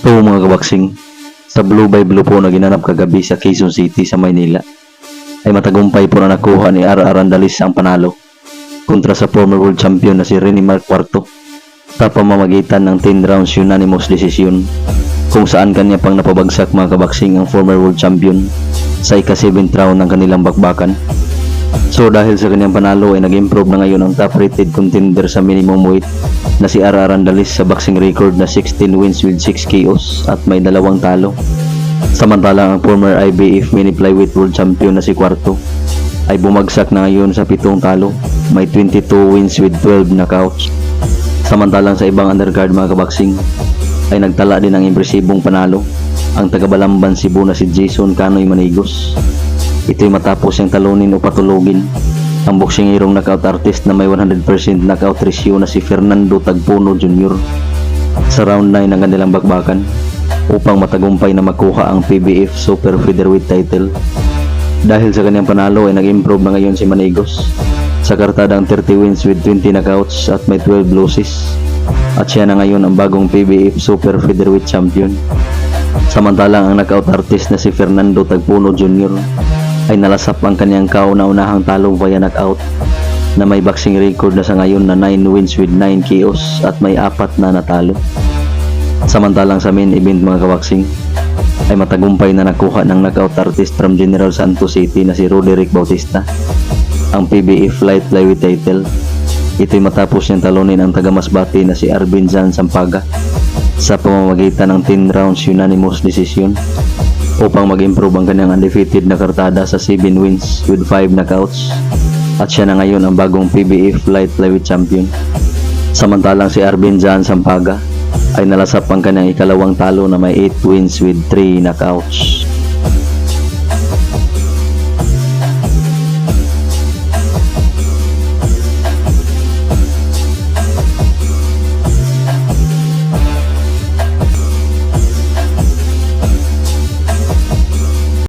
So mga kabaksing, sa Blue by Blue po na ginanap kagabi sa Quezon City sa Maynila, ay matagumpay po na nakuha ni R. Arandalis ang panalo kontra sa former world champion na si Rene Mark IV sa pamamagitan ng 10 rounds unanimous decision, kung saan kanya pang napabagsak mga kabaksing ang former world champion sa ika-7th round ng kanilang bakbakan. So dahil sa kanyang panalo ay nag-improve na ngayon ang top rated contender sa minimum weight na si R. Arandalis sa boxing record na 16 wins with 6 KOs at may 2 talo. Samantalang ang former IBF mini flyweight world champion na si Cuarto ay bumagsak na ngayon sa 7 talo, may 22 wins with 12 knockouts. Samantalang sa ibang undercard mga kabaksing ay nagtala din ng impresibong panalo ang taga-Balamban Cebu na si Jason Canoy Manigos. Ito'y matapos siyang talunin o patulugin ang boksingirong knockout artist na may 100% knockout ratio na si Fernando Tagpuno Jr. sa round 9 ng kanilang bakbakan upang matagumpay na makuha ang PBF Super Featherweight title. Dahil sa kanyang panalo ay nag-improve na ngayon si Manigos sa kartadang 30 wins with 20 knockouts at may 12 losses, at siya na ngayon ang bagong PBF Super Featherweight champion. Samantalang ang knockout artist na si Fernando Tagpuno Jr. ay nalasap ang kanyang kauna-unahang talo via knockout na may boxing record na sa ngayon na 9 wins with 9 KOs at may 4 na natalo. Samantalang sa main event mga kabaksing ay matagumpay na nakuha ng knockout artist from General Santos City na si Roderick Bautista ang PBF Light Flyweight title. Ito'y matapos niyang talunin ang taga-Masbate na si Arvin Zan Sampaga sa pamamagitan ng 10 rounds unanimous decision upang mag-improve ang kanyang undefeated na kartada sa 7 wins with 5 knockouts, at siya na ngayon ang bagong PBF Light Flyweight champion. Samantalang si Arvin Zan Sampaga ay nalasap ang kanyang ikalawang talo na may 8 wins with 3 knockouts.